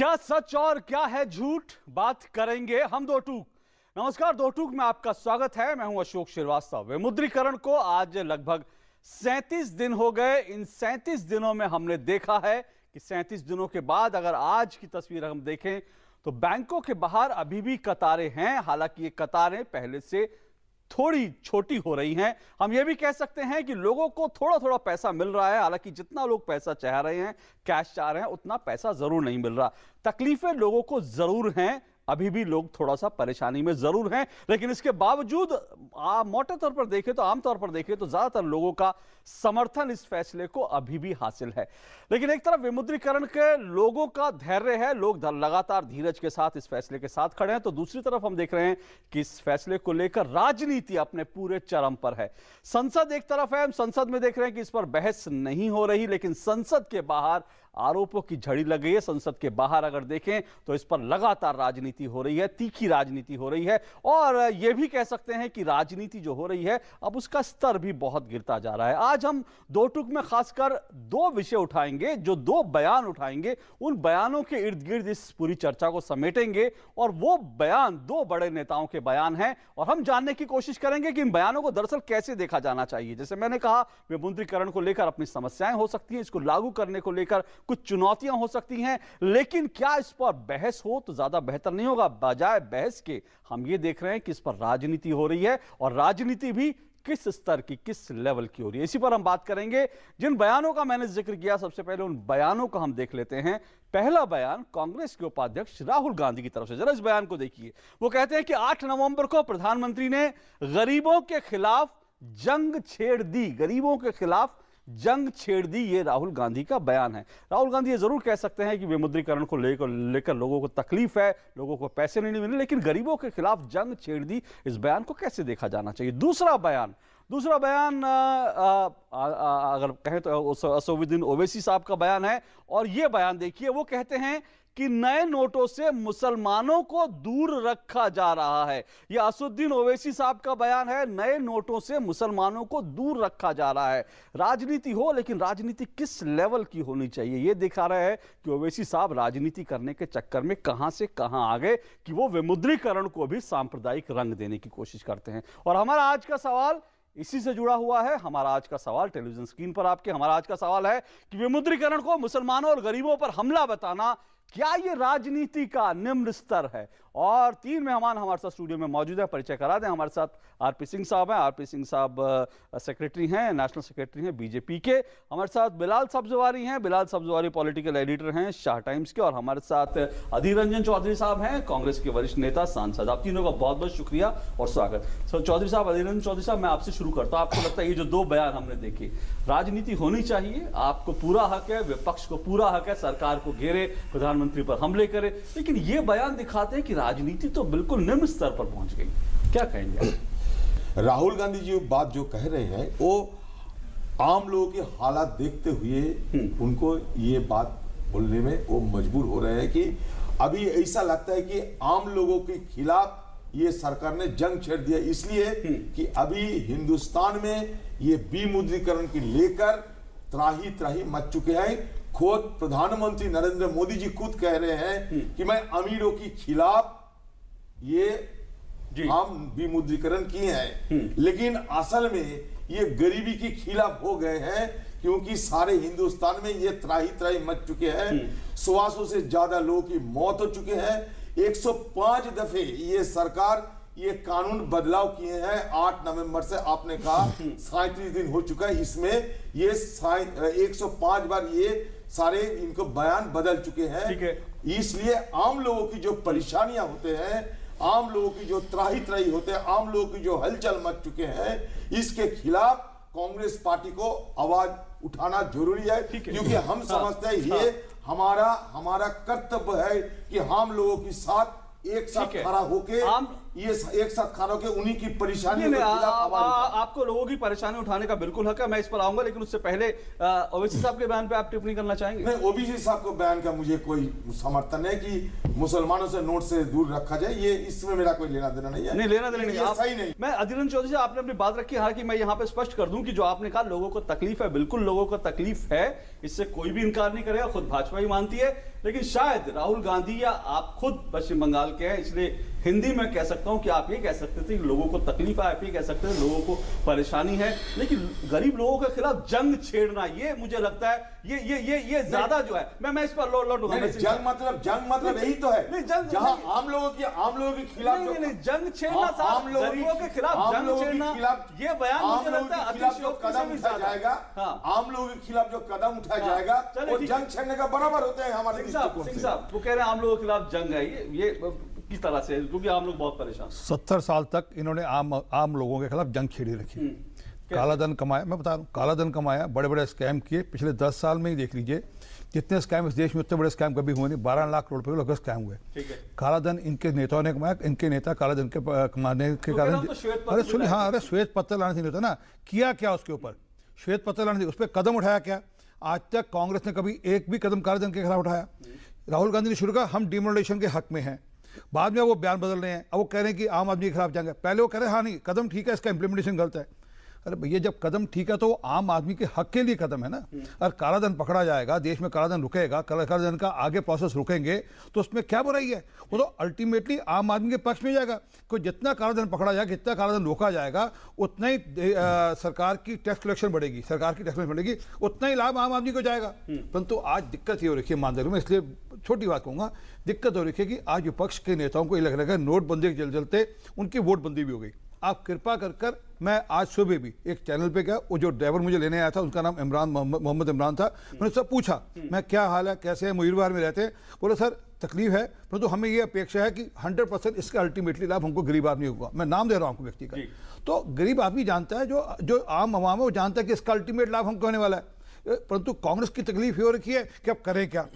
क्या सच और क्या है झूठ, बात करेंगे हम दो टूक। नमस्कार, दो टूक में आपका स्वागत है। मैं हूं अशोक श्रीवास्तव। विमुद्रीकरण को आज लगभग 37 दिन हो गए। इन 37 दिनों में हमने देखा है कि 37 दिनों के बाद अगर आज की तस्वीर हम देखें तो बैंकों के बाहर अभी भी कतारें हैं। हालांकि ये कतारें पहले से थोड़ी छोटी हो रही हैं। हम ये भी कह सकते हैं कि लोगों को थोड़ा थोड़ा पैसा मिल रहा है। हालांकि जितना लोग पैसा चाह रहे हैं, कैश चाह रहे हैं, उतना पैसा जरूर नहीं मिल रहा। तकलीफें लोगों को जरूर हैं, अभी भी लोग थोड़ा सा परेशानी में जरूर हैं, लेकिन इसके बावजूद मोटे तौर पर देखें तो आमतौर पर देखें तो ज्यादातर लोगों का समर्थन इस फैसले को अभी भी हासिल है। लेकिन एक तरफ विमुद्रीकरण के लोगों का धैर्य है, लोग लगातार धीरज के साथ इस फैसले के साथ खड़े हैं, तो दूसरी तरफ हम देख रहे हैं कि इस फैसले को लेकर राजनीति अपने पूरे चरम पर है। संसद एक तरफ है, हम संसद में देख रहे हैं कि इस पर बहस नहीं हो रही, लेकिन संसद के बाहर आरोपों की झड़ी लग गई है। संसद के बाहर अगर देखें तो इस पर लगातार राजनीति हो रही है, तीखी राजनीति हो रही है, और यह भी कह सकते हैं कि राजनीति जो हो रही है अब उसका स्तर भी बहुत गिरता जा रहा है। आज हम दो टूक में खासकर दो विषय उठाएंगे, जो दो बयान उठाएंगे, उन बयानों के इर्द गिर्द इस पूरी चर्चा को समेटेंगे। और वो बयान दो बड़े नेताओं के बयान हैं और हम जानने की कोशिश करेंगे कि इन बयानों को दरअसल कैसे देखा जाना चाहिए। जैसे मैंने कहा, विमुद्रीकरण को लेकर अपनी समस्याएं हो सकती हैं, इसको लागू करने को लेकर कुछ चुनौतियां हो सकती हैं, लेकिन क्या इस पर बहस हो तो ज्यादा बेहतर नहीं होगा? बजाय बहस के हम ये देख रहे हैं कि इस पर राजनीति हो रही है, और राजनीति भी किस स्तर की, किस लेवल की हो रही है। इसी पर हम बात करेंगे। जिन बयानों का मैंने जिक्र किया, सबसे पहले उन बयानों को हम देख लेते हैं। पहला बयान कांग्रेस के उपाध्यक्ष राहुल गांधी की तरफ से, जरा इस बयान को देखिए। वो कहते हैं कि 8 नवंबर को प्रधानमंत्री ने गरीबों के खिलाफ जंग छेड़ दी, गरीबों के खिलाफ जंग छेड़ दी। ये राहुल गांधी का बयान है। राहुल गांधी ये जरूर कह सकते हैं कि विमुद्रीकरण को लेकर लोगों को तकलीफ है, लोगों को पैसे नहीं मिले, लेकिन गरीबों के खिलाफ जंग छेड़ दी, इस बयान को कैसे देखा जाना चाहिए? दूसरा बयान अगर कहें तो असदुद्दीन ओवैसी साहब का बयान है, और यह बयान देखिए। वो कहते हैं कि नए नोटों से मुसलमानों को दूर रखा जा रहा है। यह असदुद्दीन ओवैसी साहब का बयान है, नए नोटों से मुसलमानों को दूर रखा जा रहा है। राजनीति हो, लेकिन राजनीति किस लेवल की होनी चाहिए, यह दिखा रहा है कि ओवैसी साहब राजनीति करने के चक्कर में कहां से कहां आ गए कि वो विमुद्रीकरण को भी सांप्रदायिक रंग देने की कोशिश करते हैं। और हमारा आज का सवाल इसी से जुड़ा हुआ है। हमारा आज का सवाल टेलीविजन स्क्रीन पर आपके, हमारा आज का सवाल है कि विमुद्रीकरण को मुसलमानों और गरीबों पर हमला बताना, क्या यह राजनीति का निम्न स्तर है? और 3 मेहमान हमारे साथ स्टूडियो में मौजूद है, परिचय करा दें। हमारे साथ आरपी सिंह साहब हैं। आरपी सिंह साहब सेक्रेटरी हैं, नेशनल सेक्रेटरी हैं बीजेपी के। हमारे साथ बिलाल सब्जवारी हैं, बिलाल सब्जवारी पॉलिटिकल एडिटर हैं शाह टाइम्स के। और हमारे साथ अधीर रंजन चौधरी साहब हैं, कांग्रेस के वरिष्ठ नेता, सांसद। आप तीनों का बहुत बहुत शुक्रिया और स्वागत। सर चौधरी साहब, अधीर रंजन चौधरी साहब, मैं आपसे शुरू करता हूं। आपको लगता है ये जो दो बयान हमने देखे, राजनीति होनी चाहिए, आपको पूरा हक है, विपक्ष को पूरा हक है सरकार को घेरे, प्रधानमंत्री पर हमले करे, लेकिन ये बयान दिखाते हैं कि राजनीति तो बिल्कुल निम्न स्तर पर पहुंच गई। क्या कहेंगे? राहुल गांधी जी बात जो कह रहे हैं वो आम लोगों के हालात देखते हुए उनको ये बात बोलने में वो मजबूर हो रहे हैं कि अभी ऐसा लगता है कि आम लोगों के खिलाफ ये सरकार ने जंग छेड़ दिया, इसलिए कि अभी हिंदुस्तान में ये विमुद्रीकरण की लेकर त्राही त्राही मच चुके हैं। खुद प्रधानमंत्री नरेंद्र मोदी जी खुद कह रहे हैं कि मैं अमीरों के खिलाफ ये हम विमुद्रीकरण किए हैं, लेकिन असल में ये गरीबी के खिलाफ हो गए हैं, क्योंकि सारे हिंदुस्तान में ये त्राही त्राही मच चुके हैं। 100 से ज्यादा लोगों की मौत हो चुके हैं। 105 दफे ये सरकार ये कानून बदलाव किए हैं। 8 नवंबर से आपने कहा 37 दिन हो चुका है, इसमें ये 105 बार ये सारे इनको बयान बदल चुके हैं। इसलिए आम लोगों की जो परेशानियां होते हैं, आम लोगों की जो त्राही त्राही होते हैं, आम लोगों की जो हलचल मच चुके हैं, इसके खिलाफ कांग्रेस पार्टी को आवाज उठाना जरूरी है, क्योंकि हम समझते हैं ये हमारा कर्तव्य है कि हम लोगों के साथ एक साथ खड़ा होके ये एक साथ खड़ा होके उन्हीं की परेशानी आपको लोगों की परेशानी उठाने का बिल्कुल हक है, मैं इस पर आऊंगा, लेकिन उससे पहले ओवैसी साहब के बयान पे आप टिप्पणी करना चाहेंगे? नहीं, ओवैसी साहब को बयान का मुझे कोई समर्थन है कि मुसलमानों से नोट से दूर रखा जाए, ये इसमें मेरा कोई लेना देना नहीं है। नहीं, लेना देना नहीं, सही नहीं। मैं अधीर रंजन चौधरी साहब, आपने अपनी बात रखी, हालांकि मैं यहाँ पे स्पष्ट कर दूं कि जो आपने कहा लोगों को तकलीफ है, बिल्कुल लोगों को तकलीफ है, इससे कोई भी इनकार नहीं करेगा, खुद भाजपा ही मानती है, लेकिन शायद राहुल गांधी या आप खुद पश्चिम बंगाल के हैं, इसलिए हिंदी में कह सकता हूं कि आप ये कह सकते थे कि लोगों को तकलीफ है, आप ये कह सकते थे लोगों को परेशानी है, लेकिन गरीब लोगों के खिलाफ जंग छेड़ना, ये मुझे लगता है ये ज्यादा जो है, मैं इस पर लौटूंगा। जंग मतलब यही तो है, जहां आम लोगों के खिलाफ जंग छेड़ना साहब, गरीबों के खिलाफ जंग छेड़ना, ये बयान मुझे लगता है अतिशयोक्ति से भी ज्यादा। आम लोगों के खिलाफ जो कदम उठाया जाएगा वो जंग छेड़ने का बराबर होते हैं हमारे दृष्टिकोण से। सिंह साहब वो कह रहे हैं आम लोगों के खिलाफ जंग है, ये किस तरह से, क्योंकि आम लोग बहुत परेशान। 70 साल तक इन्होंने आम लोगों के खिलाफ जंग छेड़ी रखी, काला धन कमाया, मैं बता रहा हूँ, काला धन कमाया, बड़े बड़े स्कैम किए। पिछले 10 साल में ही देख लीजिए जितने स्कैम इस देश में, उतने बड़े स्कैम कभी हुए नहीं। 12 लाख करोड़ रुपए लगभग स्कैम हुए। काला धन इनके नेताओं ने कमाया, इनके नेता काला धन के कमाने के कारण, अरे सुनिए, हाँ, अरे श्वेत पत्र लाने से नहीं होता ना, किया क्या उसके ऊपर, श्वेत पत्र लाने से उस पर कदम उठाया क्या? आज तक कांग्रेस ने कभी एक भी कदम काला धन के खिलाफ उठाया? राहुल गांधी ने शुरू कहा हम डिमोनेटाइजेशन के हक में हैं, बाद में वो बयान बदल रहे हैं, अब वो कह रहे हैं कि आम आदमी के खिलाफ जंग है। पहले वो कह रहे हैं हाँ नहीं, कदम ठीक है, इसका इंप्लीमेंटेशन गलत है। अरे भैया जब कदम ठीक है तो वो आम आदमी के हक के लिए कदम है ना। अगर काला धन पकड़ा जाएगा, देश में काला धन रुकेगा, काला धन का आगे प्रोसेस रुकेंगे तो उसमें क्या बुराई है? वो तो अल्टीमेटली आम आदमी के पक्ष में जाएगा। कोई जितना काला धन पकड़ा जाएगा, जितना काला धन रोका जाएगा, उतना ही सरकार की टैक्स कलेक्शन बढ़ेगी, उतना ही लाभ आम आदमी को जाएगा। परंतु आज दिक्कत ये हो रखी है ईमानदारी में, इसलिए छोटी बात कहूँगा, दिक्कत हो रखी है कि आज विपक्ष के नेताओं को ये लग रहा है नोटबंदी के चलते उनकी वोटबंदी भी हो गई। आप कृपा कर मैं आज सुबह भी एक चैनल पे गया, वो जो ड्राइवर मुझे लेने आया था उनका नाम मोहम्मद इमरान था, मैंने उससे पूछा मैं क्या हाल है, कैसे है, मुईरबार में रहते हैं। बोले सर तकलीफ है, परंतु हमें ये अपेक्षा है कि 100% इसका अल्टीमेटली लाभ हमको गरीब आदमी होगा। मैं नाम दे रहा हूँ आपको व्यक्ति का, तो गरीब आदमी जानता है, जो आम आवाम है वो जानता है कि इसका अल्टीमेट लाभ हमको होने वाला है। परंतु कांग्रेस की तकलीफ ये हो रखी है कि अब करें क्या।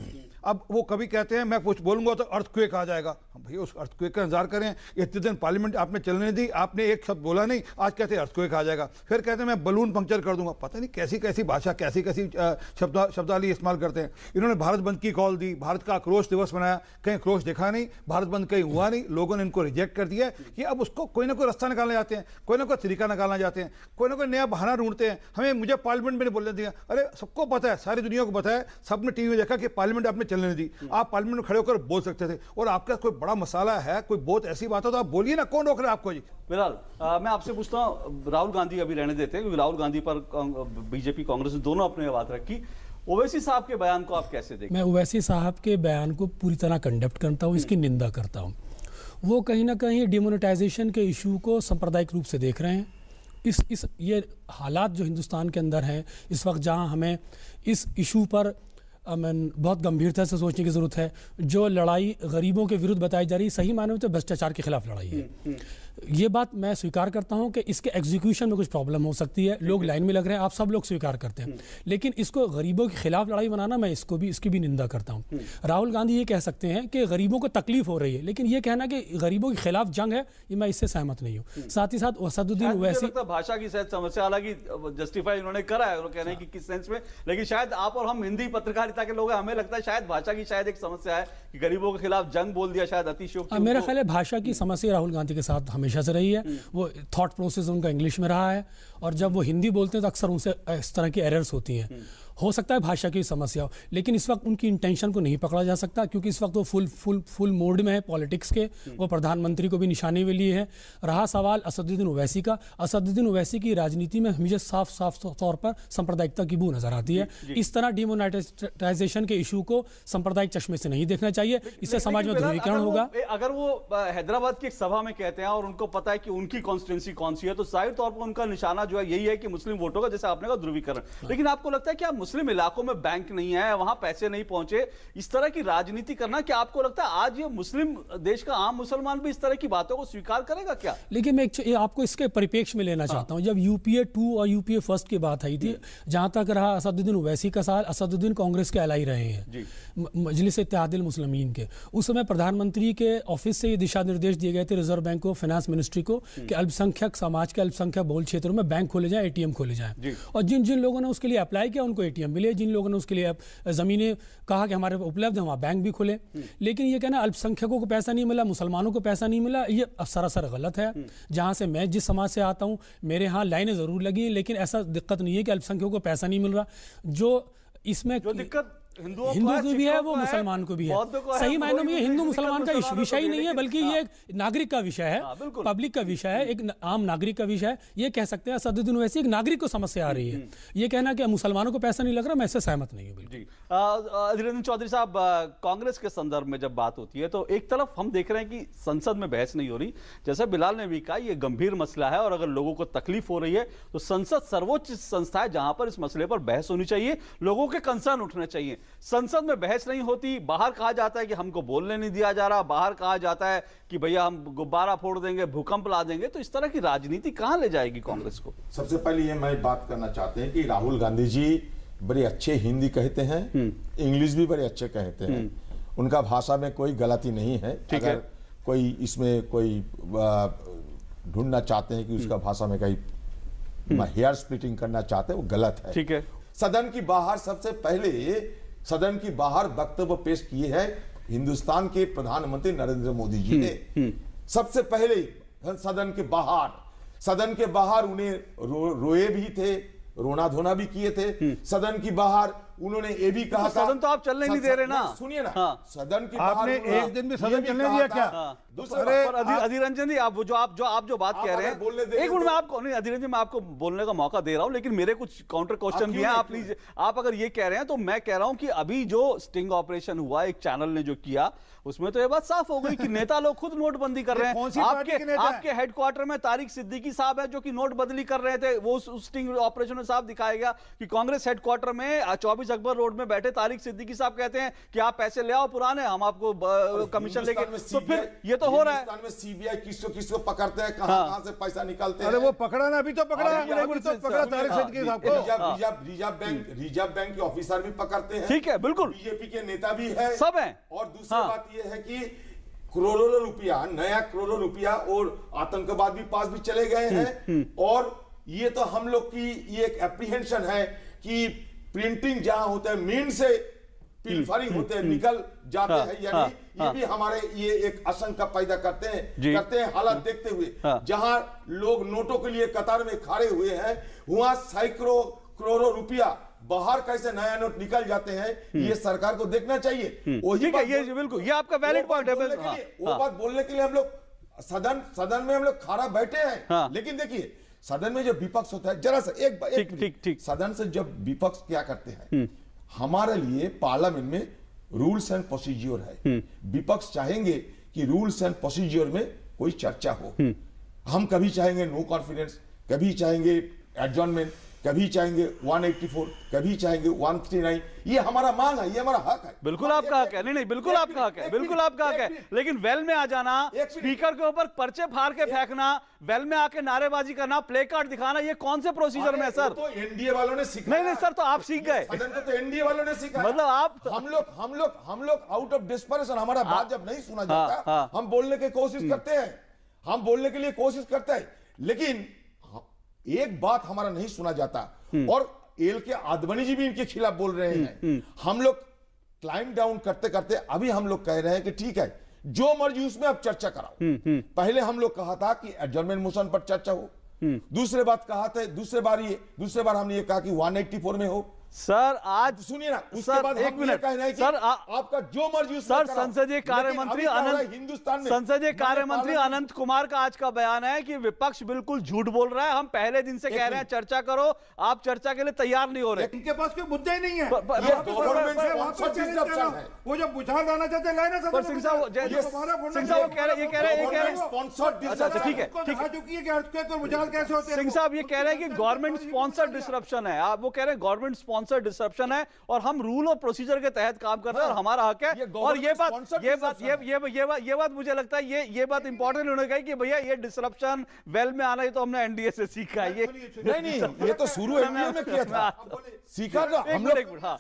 अब वो कभी कहते हैं मैं कुछ बोलूंगा तो अर्थक्वेक आ जाएगा। भैया उस अर्थक्वेक का इंतजार करें, इतने दिन पार्लियामेंट आपने चलने दी, आपने एक शब्द बोला नहीं, आज कहते हैं अर्थक्वेक आ जाएगा, फिर कहते हैं मैं बलून पंक्चर कर दूंगा। पता नहीं कैसी कैसी भाषा, कैसी कैसी शब्दावली इस्तेमाल करते हैं। इन्होंने भारत बंद की कॉल दी, भारत का आक्रोश दिवस मनाया, कहीं आक्रोश देखा नहीं, भारत बंद कहीं हुआ नहीं, लोगों ने इनको रिजेक्ट कर दिया कि अब उसको कोई ना कोई रास्ता निकालना चाहते हैं, कोई ना कोई तरीका निकालना चाहते हैं, कोई ना कोई नया बहाना ढूंढते हैं। मुझे पार्लियामेंट में नहीं बोलने दिया। अरे सबको पता है, सारी दुनिया को पता है, सबने टीवी में देखा कि पार्लियामेंट आपने चलने नहीं दी। आप पार्लियामेंट में खड़े होकर बोल सकते थे, और आपका कोई बड़ा मसाला है, कोई बहुत ऐसी बात है तो आप बोलिए ना, कौन रोक रहा है आपको जी? बिलाल, मैं आपसे पूछता हूं, राहुल गांधी अभी रहने देते हैं क्योंकि राहुल गांधी पर बीजेपी कांग्रेस ने दोनों अपने बात रखी। ओवैसी साहब के बयान को आप कैसे देखते हैं? मैं ओवैसी साहब के बयान को पूरी तरह कंडेप्ट करता हूं, इसकी निंदा करता हूं। वो कहीं ना कहीं डिमोनेटाइजेशन के इशू को सांप्रदायिक रूप से देख रहे हैं। ये हालात जो हिंदुस्तान के अंदर हैं इस वक्त, जहां हमें इस इशू पर बहुत गंभीरता से सोचने की ज़रूरत है। जो लड़ाई गरीबों के विरुद्ध बताई जा रही है, सही मायने में तो भ्रष्टाचार के खिलाफ लड़ाई है। ये बात मैं स्वीकार करता हूं कि इसके एग्जीक्यूशन में कुछ प्रॉब्लम हो सकती है, लोग लाइन में लग रहे हैं, आप सब लोग स्वीकार करते हैं, लेकिन इसको गरीबों के खिलाफ लड़ाई बनाना, मैं इसकी भी निंदा करता हूं। राहुल गांधी ये कह सकते हैं कि गरीबों को तकलीफ हो रही है, लेकिन ये कहना कि गरीबों के खिलाफ जंग है, ये मैं इससे सहमत नहीं हूँ। साथ ही साथ असदुद्दीन ओवैसी, भाषा की शायद समस्या, हालांकि जस्टिफाई उन्होंने करा है, कह रहे हैं कि किस सेंस में, लेकिन शायद आप और हम हिंदी पत्रकारिता के लोग, हमें लगता है शायद भाषा की शायद एक समस्या है कि गरीबों के खिलाफ जंग बोल दिया, शायद अतिशयोक्ति। मेरा ख्याल है भाषा की समस्या राहुल गांधी के साथ हमेशा से रही है। वो थॉट प्रोसेस उनका इंग्लिश में रहा है, और जब वो हिंदी बोलते हैं तो अक्सर उनसे इस तरह की एरर्स होती हैं। हो सकता है भाषा की समस्या हो, लेकिन इस वक्त उनकी इंटेंशन को नहीं पकड़ा जा सकता, क्योंकि इस वक्त वो फुल मोड में है पॉलिटिक्स के। वो प्रधानमंत्री को भी निशाने में लिए है। रहा सवाल असदुद्दीन ओवैसी का, असदुद्दीन ओवैसी की राजनीति में मुझे साफ तौर पर सांप्रदायिकता की बू नजर आती है। इस तरह डिमोनेटाइजेशन के इशू को सांप्रदायिक चश्मे से नहीं देखना चाहिए, इससे समाज में ध्रुवीकरण होगा। अगर वो हैदराबाद की एक सभा में कहते हैं और उनको पता है कि उनकी कॉन्स्टिट्यूंसी कौन सी है, तो जाहिर तौर पर उनका निशाना जो है यही है कि मुस्लिम वोटों का, जैसे आपने कहा, ध्रुवीकरण। लेकिन आपको लगता है कि मुस्लिम इलाकों में बैंक नहीं है, वहां पैसे नहीं पहुंचे, इस तरह की राजनीति करना, क्या आपको लगता है आज ये मुस्लिम देश का आम मुसलमान भी इस तरह की बातों को स्वीकार करेगा क्या? लेकिन मैं आपको इसके परिप्रेक्ष्य में लेना चाहता हूं। जब यूपीए 2 और यूपीए 1 की बात आई थी, जहां तक रहा असदुद्दीन ओवैसी का सवाल, असदुद्दीन कांग्रेस के एलाई रहे हैं, मजलिस इत्तेहादुल मुस्लिमीन के। उस समय प्रधानमंत्री के ऑफिस से ये दिशा निर्देश दिए गए थे रिजर्व बैंक को, फाइनेंस मिनिस्ट्री को, कि अल्पसंख्यक समाज के अल्पसंख्यक बहुल क्षेत्रों में बैंक खोले जाए, एटीएम खोले जाए। और जिन जिन लोगों ने उसके लिए अप्लाई किया उनको एटीएम मिले, जिन लोगों ने उसके लिए जमीनें कहा कि हमारे उपलब्ध है, वहां बैंक भी खुले। लेकिन ये कहना अल्पसंख्यकों को पैसा नहीं मिला, मुसलमानों को पैसा नहीं मिला, ये सरासर गलत है। जहां से मैं जिस समाज से आता हूं, मेरे यहाँ लाइनें जरूर लगी, लेकिन ऐसा दिक्कत नहीं है कि अल्पसंख्यकों को पैसा नहीं मिल रहा। जो इसमें जो दिक्कत हिंदुओं हिंदू को भी है, सिखों वो को मुसलमान को भी है। बौद्धों को सही मायनों में ये हिंदू मुसलमान का मुसलमानों विषय ही को भी नहीं है, लेकिन- बल्कि ये एक नागरिक का विषय है, बिल्कुल। पब्लिक का विषय है, एक आम नागरिक का विषय है। ये कह सकते हैं असदुद्दीन ओवैसी एक नागरिक को समस्या आ रही है। ये कहना कि मुसलमानों को पैसा नहीं लग रहा, मैं इससे सहमत नहीं हूँ बिल्कुल। जी अधीर रंजन चौधरी साहब, कांग्रेस के संदर्भ में जब बात होती है तो एक तरफ हम देख रहे हैं कि संसद में बहस नहीं हो रही, जैसे बिलाल ने भी कहा ये गंभीर मसला है और अगर लोगों को तकलीफ हो रही है तो संसद सर्वोच्च संस्था है जहां पर इस मसले पर बहस होनी चाहिए, लोगों के कंसर्न उठने चाहिए। संसद में बहस नहीं होती, बाहर कहा जाता है कि हमको बोलने नहीं दिया जा रहा, बाहर कहा जाता है कि भैया हम गुब्बारा फोड़ देंगे, भूकंप ला देंगे, तो इस तरह की राजनीति कहां ले जाएगी कांग्रेस को? सबसे पहले ये मैं बात करना चाहते हैं कि राहुल गांधी जी बड़े अच्छे हिंदी कहते हैं, इंग्लिश भी बड़े अच्छे कहते हैं, उनका भाषा में कोई गलती नहीं है। ठीक है। अगर कोई इसमें कोई ढूंढना चाहते हैं कि उसका भाषा में कहीं हेयर स्प्लिटिंग करना चाहते हैं, वो गलत है। ठीक है। सदन की बाहर सबसे पहले सदन की बाहर वक्तव्य पेश किए हैं हिंदुस्तान के प्रधानमंत्री नरेंद्र मोदी जी ने। सबसे पहले सदन के बाहर उन्हें रोए भी थे, रोना धोना भी किए थे। सदन की बाहर उन्होंने ये भी कहा था, सदन तो आप चलने नहीं दे रहे ना। सुनिए ना, हाँ। सदन की बाहर आपने उन्होंने एक दिन भी ये सदन चलने कहा दिया था। क्या? दूसरे पर अधीर रंजन जी, आप जो बात आप कह रहे अगर बोलने हैं, देंगे एक मिनट तो- में आपको नहीं, अधीर रंजन जी मैं आपको बोलने का मौका दे रहा हूं, लेकिन मेरे कुछ काउंटर क्वेश्चन भी हैं। क्यों आप नहीं? प्लीज, आप अगर ये कह रहे हैं तो मैं कह रहा हूं कि अभी जो स्टिंग ऑपरेशन हुआ एक चैनल ने जो किया, उसमें तो ये बात साफ हो गई कि नेता लोग खुद नोटबंदी कर रहे ये कौन सी हैं। पार्टी के नेता हैं? आपके हेडक्वार्टर में तारिक सिद्दीकी साहब है जो कि नोटबंदी कर रहे थे, वो उस स्टिंग ऑपरेशन में साफ दिखाया गया कि कांग्रेस हेडक्वार्टर में 24 अकबर रोड में बैठे तारिक सिद्दीकी साहब कहते हैं कि आप पैसे ले आओ पुराने, हम आपको कमीशन लेके, हिंदुस्तान में तो फिर ये तो हो रहा है। हिंदुस्तान में सीबीआई किसको पकड़ते हैं, कहां से पैसा निकालते हैं। अरे वो पकड़ा ना, अभी तो पकड़ा, अभी अभी तो पकड़ा तारिक सिद्दीकी साहब को। रिजर्व बैंक के ऑफिसर भी पकड़ते हैं। ठीक है, बिल्कुल। बीजेपी के नेता भी है, सब हैं। और दूसरी हाँ। बात यह है कि करोड़ों रुपया, नया करोड़ों रुपया और आतंकवाद भी पास भी चले गए हैं। और ये तो हम लोग की ये एक एप्रीहेंशन है कि प्रिंटिंग जहां होता है, मीन से पिलफरिंग होते हैं, निकल जाते हाँ, हैं, यानी हाँ, ये हाँ। भी हमारे ये एक आशंका पैदा करते जी। हैं हालात देखते हुए। हाँ। जहां लोग नोटों के लिए कतार में खड़े हुए हैं, वहां सैकड़ों करोड़ों रुपया बाहर कैसे नया नोट निकल जाते हैं, ये सरकार को देखना चाहिए। वही ठीक है, बात ये बिल्कुल, ये आपका वैलिड पॉइंट है। वो बात बोलने के लिए हम लोग सदन में हम लोग खड़ा बैठे हैं। हाँ। लेकिन देखिए, सदन में जब विपक्ष होता है, जरा सा एक ठीक। सदन से जब विपक्ष क्या करते हैं, हमारे लिए पार्लियामेंट में रूल्स एंड प्रोसीजियर है। विपक्ष चाहेंगे कि रूल्स एंड प्रोसीजियर में कोई चर्चा हो। हम कभी चाहेंगे नो कॉन्फिडेंस, कभी चाहेंगे एडजॉर्नमेंट, कभी चाहेंगे 184, कभी चाहेंगे 139। ये हमारा मांग है, ये हमारा हक है। बिल्कुल आपका हक है, नहीं बिल्कुल आपका हक है, बिल्कुल आपका हक है। लेकिन वेल में आ जाना, स्पीकर के ऊपर पर्चे फाड़ के फेंकना, वेल में आके नारेबाजी करना, प्ले कार्ड दिखाना, ये कौन से प्रोसीजर में है सर? तो एनडीए वालों ने सीखा। नहीं सर, तो आप सीख गए। सदन को तो एनडीए वालों ने सीखा। मतलब आप हम लोग आउट ऑफ डिस्परेशन, हमारा बात जब नहीं सुना जाता, हाँ। हम बोलने की कोशिश करते हैं, हम बोलने के लिए कोशिश करते हैं, लेकिन एक बात हमारा नहीं सुना जाता। और एल के आदवानी जी भी इनके खिलाफ बोल रहे हैं। हम लोग क्लाइम डाउन करते करते अभी हम लोग कह रहे हैं कि ठीक है, जो मर्जी उसमें अब चर्चा कराओ। पहले हम लोग कहा था कि एडजर्नमेंट मोशन पर चर्चा हो। दूसरे बार हमने ये कहा कि 184 में हो। सर आज सुनिए ना, उसके सर, बाद एक हम ये मिनट। कह रहे हैं कि सर, आपका जो मर्जी उसमें सर, कराओ। संसदीय कार्य लेकिन मंत्री अभी क्या हो रहा है अनंत हिंदुस्तान में, संसदीय कार्य मंत्री पार्लियामेंट- अनंत कुमार का आज का बयान है कि विपक्ष बिल्कुल झूठ बोल रहा है, हम पहले दिन से कह रहे हैं चर्चा करो, आप चर्चा के लिए तैयार नहीं हो रहे। इनके पास कोई मुद्दा ही नहीं है। ये गवर्नमेंट वापस स्पॉन्सर्ड चले डिसरप्शन जाओ। है। वो जो बुझार लाना चाहते हैं, लाना पर सिंह साहब, सिंह साहब वो कह रहे हैं स्पॉन्सर्ड अच्छा, ठीक है, ठीक है। चुकी है कि अर्थक्वेक और बुझार कैसे होते हैं। सिंह साहब ये कह रहे हैं कि गवर्नमेंट स्पॉन्सर्ड डिसरप्शन है, आप वो कह रहे हैं गवर्नमेंट स्पॉन्सर्ड डिसरप्शन है और हम रूल और प्रोसीजर के तहत काम कर रहे हैं और हमारा हक है। और ये बात मुझे लगता है ये बात इंपॉर्टेंट होने का कि भैया ये डिसरप्शन वेल में आना, ये तो हमने एनडीए से सीखा है। ये नहीं, ये तो शुरू एनडीए में किया था, सीखा था हम लोग।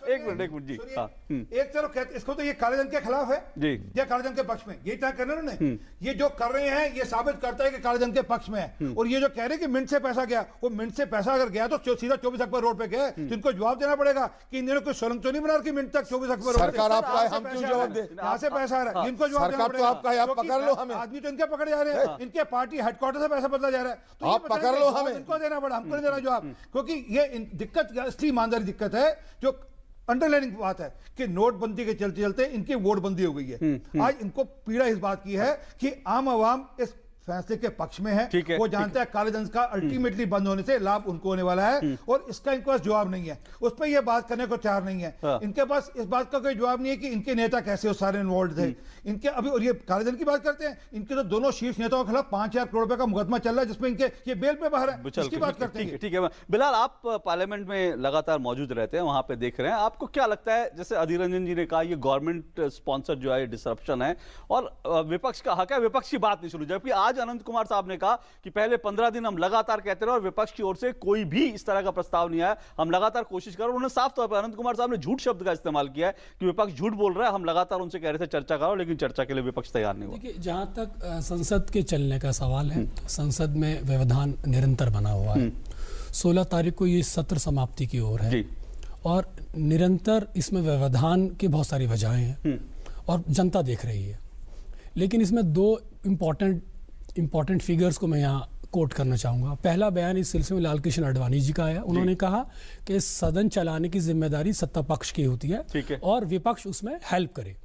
एक मिनट जी। हाँ, एक तरफ कहते इसको तो ये काले धन के खिलाफ है जी। या काले धन के पक्ष में, यही तय करना उन्होंने। ये जो कर रहे हैं ये साबित करता है कि काले धन के पक्ष में है। और ये जो कह रहे हैं कि मिंट से पैसा गया, वो मिंट से पैसा अगर गया तो सीधा 24 अकबर रोड पे गए, तो इनको जवाब देना पड़ेगा कि इन दिनों कोई सुरंग तो नहीं बना रखी मिंट तक 24 अकबर रोड पे। सरकार आपका है, हम क्यों जवाब दे? यहाँ से पैसा आ रहा है, इनको जवाब देना सरकार तो पड़ेगा। आपका है, आप क्योंकि पकड़ लो हमें। आदमी तो इनके पकड़े जा रहे हैं, इनके पार्टी हेडक्वार्टर से पैसा बदला जा रहा है, तो ये आप बताएं पकड़ कि लो जवाब हमें। इनको देना पड़ा, हमको नहीं देना जवाब। क्योंकि ये दिक्कत असली ईमानदारी दिक्कत है जो अंडरलाइनिंग बात है कि नोटबंदी के चलते चलते इनकी वोटबंदी हो गई है। आज इनको पीड़ा इस बात की है कि आम आवाम इस फैसले के पक्ष में है, वो जानता है काले धन का अल्टीमेटली बंद होने से लाभ उनको होने वाला है और इसका इनके पास जवाब नहीं है, उस पर यह बात करने को तैयार नहीं है। इनके पास इस बात का कोई जवाब नहीं है कि इनके नेता कैसे उस सारे इन्वॉल्व थे इनके अभी। और ये काले धन की बात करते हैं, इनके तो दोनों शीर्ष नेताओं के खिलाफ 5,000 करोड़ रुपए का मुकदमा चल रहा है जिसमें इनके ये बेल पे बाहर है, इसकी बात करते हैं। ठीक है बिलाल, आप पार्लियामेंट में लगातार मौजूद रहते हैं, वहां पे देख रहे हैं, आपको क्या लगता है, जैसे अधीर रंजन जी ने कहा ये गवर्नमेंट स्पॉन्सर जो है डिसरप्शन है और विपक्ष का हक है, विपक्ष की बात नहीं शुरू, जबकि आज अनंत कुमार साहब ने कहा कि पहले 15 दिन हम लगातार कहते रहे और विपक्ष की ओर से कोई भी इस तरह का प्रस्ताव नहीं आया, हम लगातार कोशिश कर रहे हैं। उन्होंने साफ तौर पर अनंत कुमार साहब ने झूठ शब्द का इस्तेमाल किया है कि विपक्ष झूठ बोल रहा है, हम लगातार उनसे कह रहे थे चर्चा करो, लेकिन चर्चा के लिए विपक्ष तैयार नहीं हुआ। देखिए, जहां तक संसद के चलने का सवाल है, संसद में व्यवधान निरंतर बना हुआ है। 16 तारीख को ये सत्र समाप्ति की ओर है और निरंतर इसमें व्यवधान की बहुत सारी वजहें हैं और जनता देख रही है। लेकिन इसमें दो इम्पॉर्टेंट फिगर्स को मैं यहाँ कोट करना चाहूँगा। पहला बयान इस सिलसिले में लाल कृष्ण आडवाणी जी का आया, उन्होंने कहा कि सदन चलाने की जिम्मेदारी सत्ता पक्ष की होती है और विपक्ष उसमें हेल्प करे।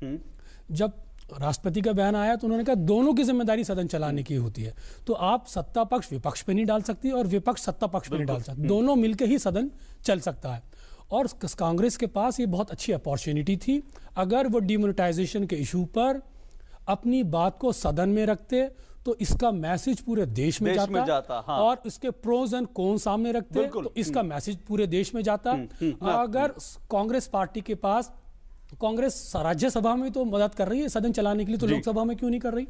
जब राष्ट्रपति का बयान आया तो उन्होंने कहा दोनों की जिम्मेदारी सदन चलाने की होती है, तो आप सत्ता पक्ष विपक्ष पे नहीं डाल सकती और विपक्ष सत्ता पक्ष पे नहीं डाल सकती, दोनों मिलकर ही सदन चल सकता है। और कांग्रेस के पास ये बहुत अच्छी अपॉर्चुनिटी थी, अगर वो डिमोनेटाइजेशन के इशू पर अपनी बात को सदन में रखते तो इसका मैसेज पूरे देश में जाता हाँ। और इसके प्रोज एंड कॉन सामने रखते तो इसका मैसेज पूरे देश में जाता। अगर कांग्रेस पार्टी के पास, कांग्रेस राज्यसभा में तो मदद कर रही है सदन चलाने के लिए, तो लोकसभा में क्यों नहीं कर रही?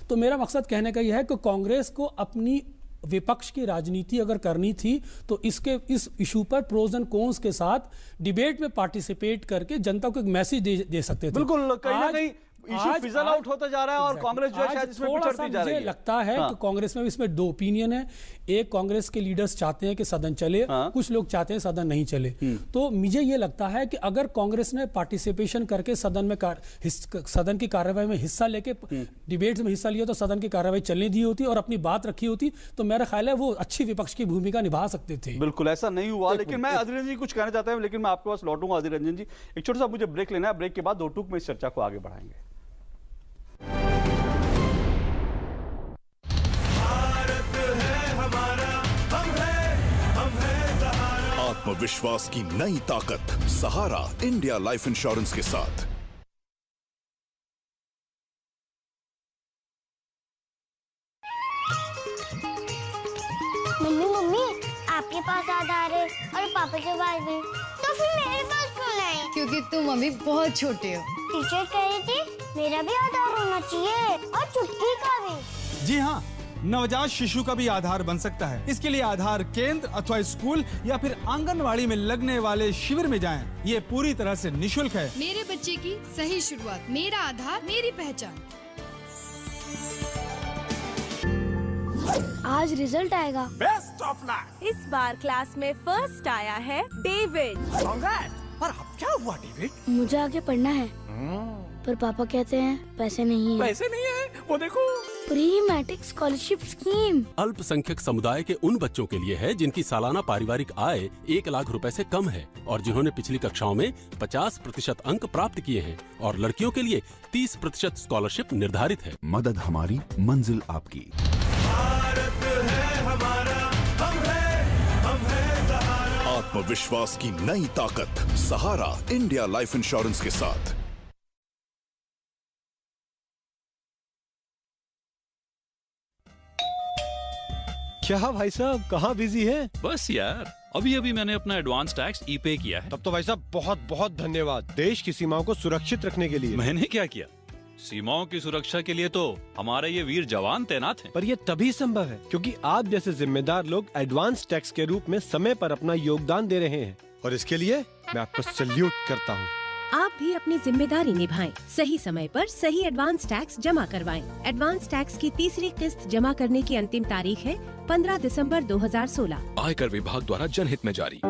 तो मेरा मकसद कहने का यह है कि कांग्रेस को अपनी विपक्ष की राजनीति अगर करनी थी तो इस इशू पर प्रोज एंड कॉन्स के साथ डिबेट में पार्टिसिपेट करके जनता को एक मैसेज दे सकते थे। बिल्कुल, कहीं ना कहीं इशू फिजल आउट होता जा रहा है और कांग्रेस जो है शायद इसमें पिछड़ती जा रही है। लगता है कि कांग्रेस में इसमें दो ओपिनियन है, एक कांग्रेस के लीडर्स चाहते हैं कि सदन चले, कुछ लोग चाहते हैं सदन नहीं चले। तो मुझे ये लगता है कि अगर कांग्रेस ने पार्टिसिपेशन करके सदन की कार्यवाही में हिस्सा लेके डिबेट्स में हिस्सा लिया तो सदन की कार्यवाही चलने दी होती और अपनी बात रखी होती तो मेरा ख्याल है वो अच्छी विपक्ष की भूमिका निभा सकते थे। बिल्कुल ऐसा नहीं हुआ। लेकिन मैं अधीर रंजन जी कुछ कहना चाहता हूं, लेकिन मैं आपके पास लौटूंगा। अधीर रंजन जी, एक छोटा सा मुझे ब्रेक लेना है, ब्रेक के बाद दो टूक में इस चर्चा को आगे बढ़ाएंगे। आत्मविश्वास की नई ताकत सहारा इंडिया लाइफ इंश्योरेंस के साथ। मम्मी आपके पास आधार है और पापा के पास भी, तो फिर मेरे पास क्यों नहीं? क्योंकि तुम अभी बहुत छोटे हो। टीचर कह रही थी मेरा भी आधार होना चाहिए और चुटकी का भी। जी हाँ, नवजात शिशु का भी आधार बन सकता है। इसके लिए आधार केंद्र अथवा स्कूल या फिर आंगनवाड़ी में लगने वाले शिविर में जाएं। ये पूरी तरह से निशुल्क है। मेरे बच्चे की सही शुरुआत, मेरा आधार मेरी पहचान। आज रिजल्ट आएगा। Best of luck. इस बार क्लास में फर्स्ट आया है डेविड। पर अब क्या हुआ डेविड? मुझे आगे पढ़ना है पर पापा कहते हैं पैसे नहीं है। पैसे नहीं है, वो देखो प्री मैट्रिक स्कॉलरशिप स्कीम अल्पसंख्यक समुदाय के उन बच्चों के लिए है जिनकी सालाना पारिवारिक आय 1 लाख रुपए से कम है और जिन्होंने पिछली कक्षाओं में 50% अंक प्राप्त किए हैं, और लड़कियों के लिए 30% स्कॉलरशिप निर्धारित है। मदद हमारी, मंजिल आपकी। भारत है हमारा, हम है सहारा। आत्मविश्वास की नई ताकत सहारा इंडिया लाइफ इंश्योरेंस के साथ। क्या भाई साहब, कहाँ बिजी हैं? बस यार, अभी अभी मैंने अपना एडवांस टैक्स ई-पे किया है। तब तो भाई साहब बहुत बहुत धन्यवाद। देश की सीमाओं को सुरक्षित रखने के लिए। मैंने क्या किया? सीमाओं की सुरक्षा के लिए तो हमारे ये वीर जवान तैनात हैं। पर ये तभी संभव है क्योंकि आप जैसे जिम्मेदार लोग एडवांस टैक्स के रूप में समय पर अपना योगदान दे रहे हैं, और इसके लिए मैं आपको सैल्यूट करता हूँ। आप भी अपनी जिम्मेदारी निभाएं, सही समय पर सही एडवांस टैक्स जमा करवाएं। एडवांस टैक्स की तीसरी किस्त जमा करने की अंतिम तारीख है 15 दिसंबर 2016। आयकर विभाग द्वारा जनहित में जारी।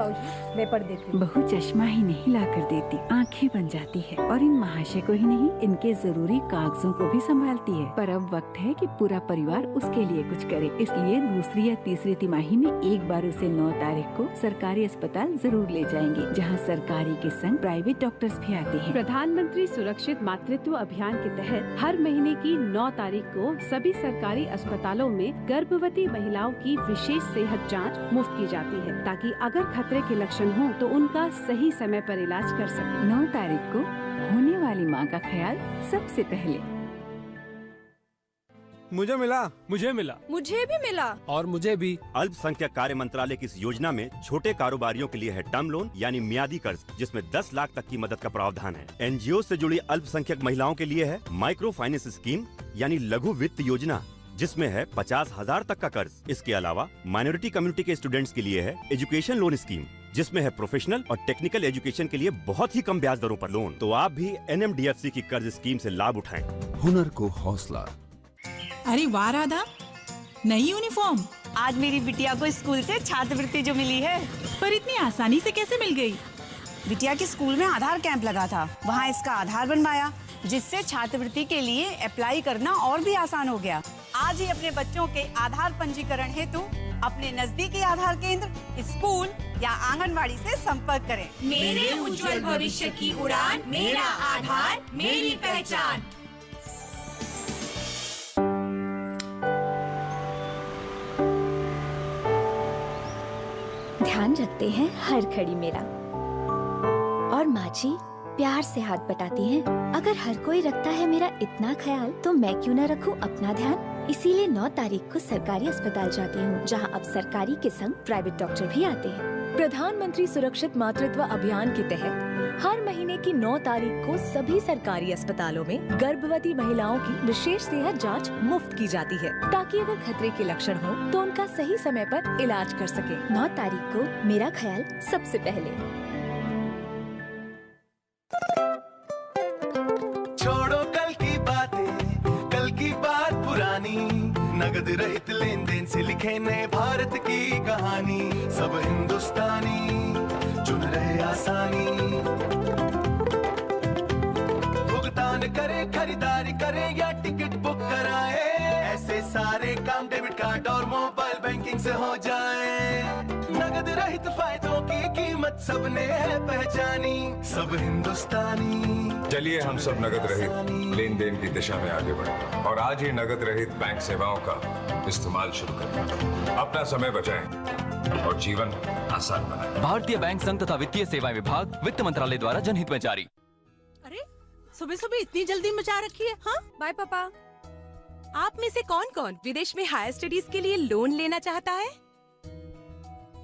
बाबूजी, मैं पढ़ देती हूँ। बहू चश्मा ही नहीं ला कर देती, आँखें बन जाती है और इन महाशय को ही नहीं, इनके जरूरी कागजों को भी संभालती है। पर अब वक्त है कि पूरा परिवार उसके लिए कुछ करे, इसलिए दूसरी या तीसरी तिमाही में एक बार उसे 9 तारीख को सरकारी अस्पताल जरूर ले जाएंगे, जहाँ सरकारी के संग प्राइवेट डॉक्टर्स भी आते हैं। प्रधानमंत्री सुरक्षित मातृत्व अभियान के तहत हर महीने की 9 तारीख को सभी सरकारी अस्पतालों में गर्भवती महिलाओं की विशेष सेहत जांच मुफ्त की जाती है, ताकि अगर खतरे के लक्षण हो तो उनका सही समय पर इलाज कर सके। 9 तारीख को होने वाली माँ का ख्याल सबसे पहले। मुझे मिला। मुझे भी मिला। और मुझे भी। अल्पसंख्यक कार्य मंत्रालय की इस योजना में छोटे कारोबारियों के लिए है टर्म लोन यानी मियादी कर्ज, जिसमें 10 लाख तक की मदद का प्रावधान है। एनजीओ से जुड़ी अल्पसंख्यक महिलाओं के लिए है माइक्रो फाइनेंस स्कीम यानी लघु वित्त योजना, जिसमें है 50,000 तक का कर्ज। इसके अलावा माइनॉरिटी कम्युनिटी के स्टूडेंट्स के लिए है एजुकेशन लोन स्कीम, जिसमें है प्रोफेशनल और टेक्निकल एजुकेशन के लिए बहुत ही कम ब्याज दरों पर लोन। तो आप भी NMDFC की कर्ज स्कीम से लाभ उठाएं। हुनर को हौसला। अरे वाह राधा, नई यूनिफॉर्म। आज मेरी बिटिया को स्कूल से छात्रवृत्ति जो मिली है। पर इतनी आसानी से कैसे मिल गई? बिटिया के स्कूल में आधार कैंप लगा था, वहाँ इसका आधार बनवाया, जिससे छात्रवृत्ति के लिए अप्लाई करना और भी आसान हो गया। आज ही अपने बच्चों के आधार पंजीकरण हेतु अपने नजदीकी आधार केंद्र, स्कूल या आंगनवाड़ी से संपर्क करें। मेरे उज्जवल भविष्य की उड़ान, मेरा आधार, मेरी पहचान। ध्यान रखते हैं हर घड़ी मेरा। और माँ जी प्यार से हाथ बटाती हैं। अगर हर कोई रखता है मेरा इतना ख्याल, तो मैं क्यों न रखूं अपना ध्यान। इसीलिए 9 तारीख को सरकारी अस्पताल जाती हूँ, जहाँ अब सरकारी के संग प्राइवेट डॉक्टर भी आते हैं। प्रधानमंत्री सुरक्षित मातृत्व अभियान के तहत हर महीने की 9 तारीख को सभी सरकारी अस्पतालों में गर्भवती महिलाओं की विशेष सेहत जांच मुफ्त की जाती है, ताकि अगर खतरे के लक्षण हो तो उनका सही समय पर इलाज कर सके। 9 तारीख को मेरा ख्याल सबसे पहले। छोड़ो कल की बातें, कल की बात पुरानी, नगद रहित लेन देन से लिखे नए भारत की कहानी। सब हिंदुस्तानी चुन रहे आसानी, भुगतान करे, खरीदारी करे या टिकट बुक कराए, ऐसे सारे काम डेबिट कार्ड और मोबाइल बैंकिंग से हो जाए। नगद रहित फायदों की कीमत सबने है पहचानी, सब हिंदुस्तानी। चलिए हम सब नगद रहित लेन देन की दिशा में आगे बढ़ें और आज ही नगद रहित बैंक सेवाओं का इस्तेमाल शुरू करें। अपना समय बचाएं और जीवन आसान बनाएं। भारतीय बैंक संघ तथा वित्तीय सेवाएं विभाग, वित्त मंत्रालय द्वारा जनहित में जारी। अरे सुबह सुबह इतनी जल्दी मचा रखी है। हाँ बाय पापा। आप में से कौन कौन विदेश में हायर स्टडीज के लिए लोन लेना चाहता है?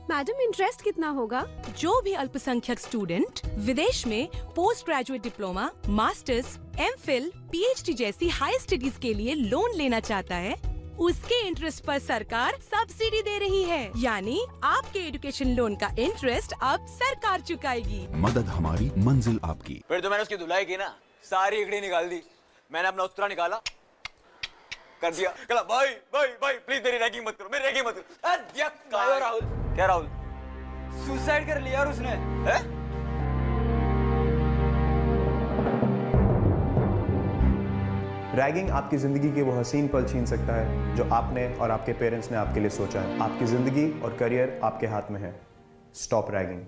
मैडम इंटरेस्ट कितना होगा? जो भी अल्पसंख्यक स्टूडेंट विदेश में post graduate diploma, masters, MPhil, PhD जैसी हाई स्टडीज के लिए लोन लेना चाहता है, उसके इंटरेस्ट पर सरकार सब्सिडी दे रही है। यानी आपके एजुकेशन लोन का इंटरेस्ट अब सरकार चुकाएगी। मदद हमारी, मंजिल आपकी। फिर तो मैंने उसकी धुलाई की ना, सारी इकड़ी निकाल दी। मैंने अपना उत्तरा निकाला, कर दिया। कहला भाई भाई भाई प्लीज मेरी रैगिंग मत करो, मेरी रैगिंग मत करो। राहुल क्या राहुल सुसाइड कर लिया और उसने है? रैगिंग आपकी जिंदगी के वो हसीन पल छीन सकता है जो आपने और आपके पेरेंट्स ने आपके लिए सोचा है। आपकी जिंदगी और करियर आपके हाथ में है। Stop ragging.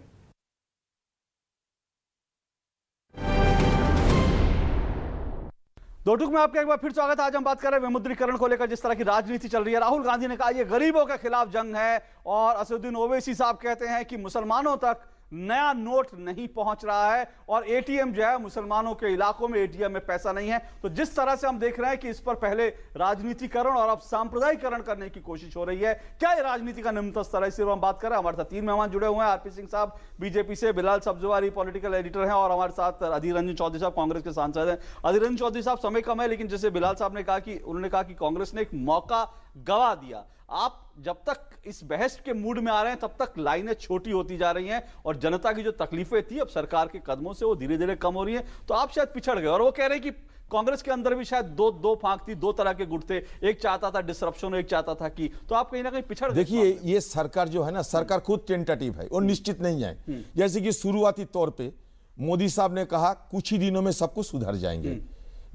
दो टूक में आपका एक बार फिर स्वागत है। आज हम बात कर रहे हैं विमुद्रीकरण को लेकर, जिस तरह की राजनीति चल रही है। राहुल गांधी ने कहा यह गरीबों के खिलाफ जंग है, और असदुद्दीन ओवैसी साहब कहते हैं कि मुसलमानों तक नया नोट नहीं पहुंच रहा है, और एटीएम जो है मुसलमानों के इलाकों में एटीएम में पैसा नहीं है। तो जिस तरह से हम देख रहे हैं कि इस पर पहले राजनीतिकरण और अब सांप्रदायिकरण करने की कोशिश हो रही है, क्या ये राजनीति का निम्नतम स्तर है? इस हम बात कर रहे हैं। हमारे साथ 3 मेहमान जुड़े हुए हैं। आरपी सिंह साहब बीजेपी से, बिलाल सब्जवारी पॉलिटिकल एडिटर हैं, और हमारे साथ अधीर रंजन चौधरी साहब कांग्रेस के सांसद हैं। अधीर रंजन चौधरी साहब, समय कम है, लेकिन जैसे बिलाल साहब ने कहा कि उन्होंने कहा कि कांग्रेस ने एक मौका गवा दिया। आप जब तक इस बहस के मूड में आ रहे हैं तब तक लाइनें छोटी होती जा रही हैं और जनता की जो तकलीफें थी अब सरकार के कदमों से वो धीरे धीरे कम हो रही हैं। तो आप शायद पिछड़ गए और वो कह रहे हैं कि कांग्रेस के अंदर भी शायद दो फांक थी, दो तरह के गुट थे, एक चाहता था डिसरप्शन, एक चाहता था कि, तो आप कहीं ना कहीं पिछड़ गए। देखिए ये सरकार जो है ना, सरकार खुद टेंटेटिव है और निश्चित नहीं है। जैसे कि शुरुआती तौर पे मोदी साहब ने कहा कुछ ही दिनों में सब कुछ सुधर जाएंगे,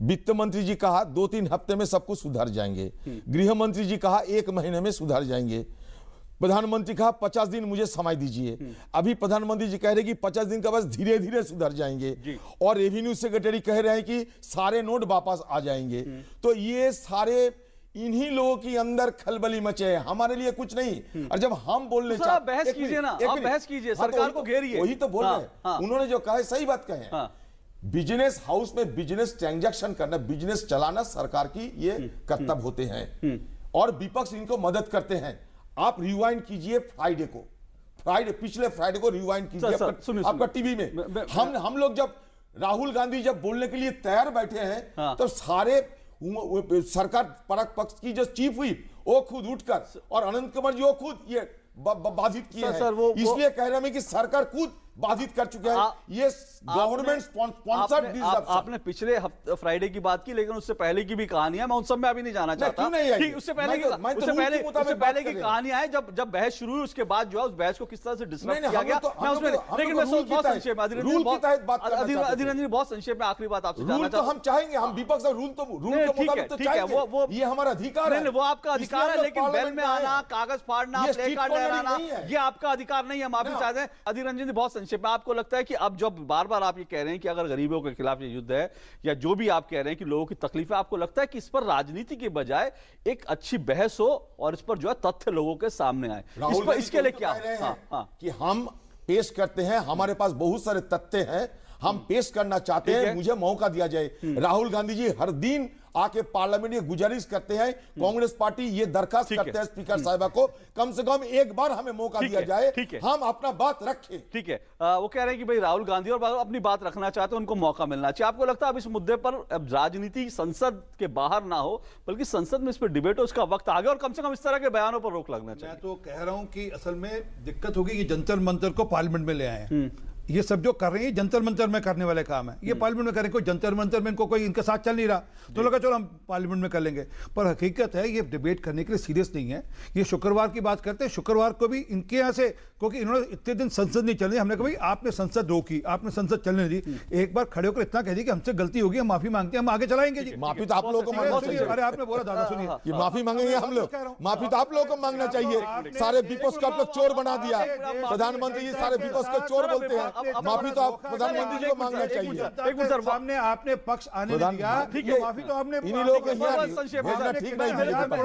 वित्त मंत्री जी कहा 2-3 हफ्ते में सब कुछ सुधर जाएंगे, गृह मंत्री जी कहा 1 महीने में सुधर जाएंगे, प्रधानमंत्री कहा 50 दिन मुझे समय दीजिए। अभी प्रधानमंत्री जी कह रहे कि 50 दिन का बस धीरे धीरे सुधर जाएंगे और रेवेन्यू सेक्रेटरी कह रहे हैं कि सारे नोट वापस आ जाएंगे। तो ये सारे इन्हीं लोगों के अंदर खलबली मचे है, हमारे लिए कुछ नहीं। और जब हम बोलने तो बहस कीजिए ना, आप बहस कीजिए, सरकार को घेरिए। वही तो बोल रहे हैं, उन्होंने जो कहा है सही बात कहे हैं। बिजनेस हाउस में बिजनेस ट्रांजैक्शन करना, बिजनेस चलाना सरकार की ये कर्तव्य होते हैं और विपक्ष इनको मदद करते हैं। आप रिवाइंड कीजिए फ्राइडे को, पिछले फ्राइडे को रिवाइंड कीजिए आपका टीवी में। हम लोग जब राहुल गांधी जब बोलने के लिए तैयार बैठे हैं तो सारे सरकार परक पक्ष की जो चीफ हुई वो खुद उठकर और अनंत कुमार जी वो खुद ये बाधित किए हैं। इसलिए कह रहे हैं कि सरकार खुद बाधित कर चुके हैं। ये गवर्नमेंट स्पॉन्सर्ड डिसरप्शन। आपने पिछले फ्राइडे की बात की, लेकिन उससे पहले की भी कहानी है, मैं उन सब में अभी नहीं जाना चाहता। उससे पहले की कहानियां हैं जब बहस शुरू हुई, उसके बाद जो है उस बहस को किस तरह से डिसरप्ट किया गया, मैं उसमें, लेकिन मैं बहुत संक्षेप में अधीर रंजन बहुत संक्षेप में आखिरी बात आपसे जानना चाहता हूं। हम चाहेंगे, हम विपक्ष रूल तो मुताबिक तो चाहेंगे, वो ये हमारा अधिकार है। वो आपका अधिकार है, लेकिन बेल में आना, कागज फाड़ना, प्ले कार्ड लहराना, ये आपका अधिकार नहीं है। माफी चाहते हैं अधीर रंजन जी, बहुत संक्षेप में। आपको लगता है कि अब जब बार बार आप ये कह रहे हैं कि अगर गरीबों के खिलाफ ये युद्ध है या जो भी आप कह रहे हैं कि लोगों की तकलीफें, आपको लगता है कि इस पर राजनीति के बजाय एक अच्छी बहस हो और इस पर जो है तथ्य लोगों के सामने आए, इस पर इसके लिए क्या कि हम पेश करते हैं, हमारे पास बहुत सारे तथ्य हैं, हम पेश करना चाहते हैं, मुझे मौका दिया जाए। राहुल गांधी जी हर दिन आके पार्लियामेंट में गुजारिश करते हैं, कांग्रेस पार्टी ये दरखास्त करते हैं स्पीकर साहिबा को, कम से कम एक बार हमें मौका दिया जाए, हम अपना बात रखें। ठीक है, वो कह रहे हैं कि भाई राहुल गांधी और अपनी बात रखना चाहते हैं, उनको मौका मिलना चाहिए। आपको लगता है अब इस मुद्दे पर अब राजनीति संसद के बाहर ना हो, बल्कि संसद में इस पर डिबेट हो, उसका वक्त आ गया और कम से कम इस तरह के बयानों पर रोक लगना चाहिए? मैं तो कह रहा हूं कि असल में दिक्कत होगी कि जंतर मंतर को पार्लियामेंट में ले आए। ये सब जो कर रहे हैं जंतर मंतर में करने वाले काम है, ये पार्लियामेंट में करें। कोई जंतर मंतर में इनको कोई इनके साथ चल नहीं रहा, तो लगा चलो हम पार्लियामेंट में कर लेंगे। पर हकीकत है ये डिबेट करने के लिए सीरियस नहीं है। ये शुक्रवार की बात करते हैं, शुक्रवार को भी इनके यहाँ से, क्योंकि इन्होंने इतने दिन संसद नहीं चलनी, हमने कहा भाई आपने संसद रोकी, आपने संसद चलने दी, एक बार खड़े होकर इतना कह दी कि हमसे गलती होगी, हम माफी मांगते हैं, हम आगे चलाएंगे जी। माफी तो आप लोगों को मांगना चाहिए। अरे आपने बोला दादा सुनिए, माफी मांगेंगे हम लोग, माफी तो आप लोगों को मांगना चाहिए। सारे विपक्ष को आप लोग चोर बना दिया, प्रधानमंत्री जी सारे विपक्ष को चोर बोलते हैं, माफी तो प्रधानमंत्री जी को मांगना चाहिए। एक मिनट, सामने आपने पक्ष आने दिया, ठीक है, माफी तो आपने इन्हीं लोगों को भेजना ठीक नहीं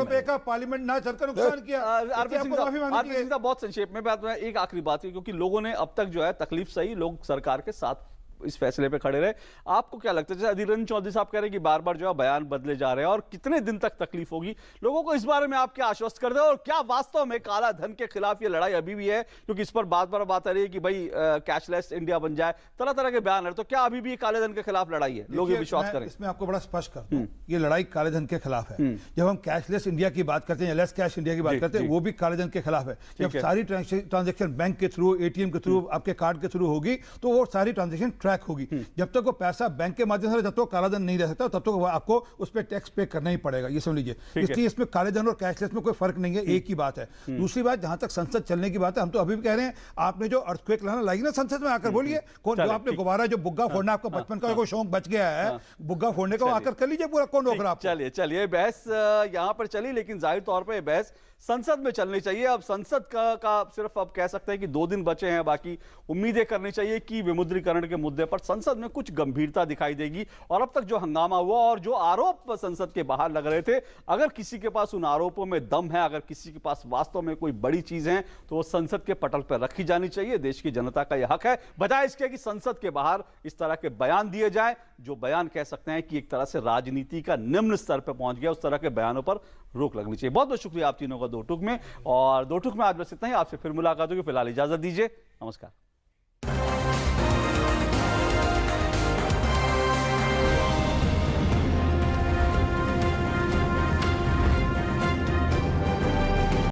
है। का पार्लियामेंट ना चलकर नुकसान किया, आरपी सिंह बहुत संक्षेप में बात, एक आखिरी बात है, क्योंकि लोगों ने अब तक जो है तकलीफ सही, लोग सरकार के साथ इस फैसले पे खड़े रहे। आपको क्या लगता है, जैसे अधीर रंजन चौधरी साहब कह रहे हैं कि बार बार जो है बयान बदले जा रहे हैं और कितने दिन तक तकलीफ होगी लोगों को, इस बारे में आप क्या आश्वस्त कर दे, और क्या वास्तव में काला धन के खिलाफ ये लड़ाई अभी भी है? क्योंकि इस पर बार बात आ रही है कि भाई कैशलेस इंडिया बन जाए, तरह तरह के बयान है, तो क्या अभी भी काले धन के खिलाफ लड़ाई है? लोग ये विश्वास करें? इसमें आपको बड़ा स्पष्ट करता हूं, ये लड़ाई काले धन के खिलाफ है। जब हम कैशलेस इंडिया की बात करते हैं, लेस कैश इंडिया की बात करते हैं, वो भी काले धन के खिलाफ है। जब सारी ट्रांजेक्शन बैंक के थ्रू, एटीएम के थ्रू, आपके कार्ड के थ्रू होगी, तो वो सारी ट्रांजेक्शन ट्रैक होगी। जब तक वो पैसा बैंक के माध्यम से, जब तक काला धन नहीं रह सकता, तब तक आपको उस पर टैक्स पे करना ही पड़ेगा, ये समझ लीजिए। इसलिए इसमें काले धन और कैशलेस में कोई फर्क नहीं है, एक ही बात है। दूसरी बात, जहां तक संसद चलने की बात है, हम तो अभी भी कह रहे हैं, आपने जो अर्थक्वेक लाना लाई ना संसद में आकर, बोलिए कौन, जो आपने गुब्बारा, जो बुग्गा फोड़ना आपका बचपन का कोई शौक बच गया है, बुग्गा फोड़ने का, आकर कर लीजिए पूरा, कौन रोक रहा है? चलिए बहस यहां पर चली, लेकिन जाहिर तौर पर बहस संसद में चलनी चाहिए। अब संसद का सिर्फ अब कह सकते हैं कि 2 दिन बचे हैं, बाकी उम्मीदें करनी चाहिए कि विमुद्रीकरण के मुद्दे पर संसद में कुछ गंभीरता दिखाई देगी। और अब तक जो हंगामा हुआ और जो आरोप संसद के बाहर लग रहे थे, अगर किसी के पास उन आरोपों में दम है, अगर किसी के पास वास्तव में कोई बड़ी चीज है, तो वो संसद के पटल पर रखी जानी चाहिए। देश की जनता का यह हक है, बजाय इसके कि संसद के बाहर इस तरह के बयान दिए जाए, जो बयान कह सकते हैं कि एक तरह से राजनीति का निम्न स्तर पर पहुंच गया। उस तरह के बयानों पर रोक लगनी चाहिए। बहुत बहुत शुक्रिया आप तीनों का दो टूक में, और दो टूक में आज बस इतना ही। आपसे फिर मुलाकात होगी, फिलहाल इजाजत दीजिए, नमस्कार।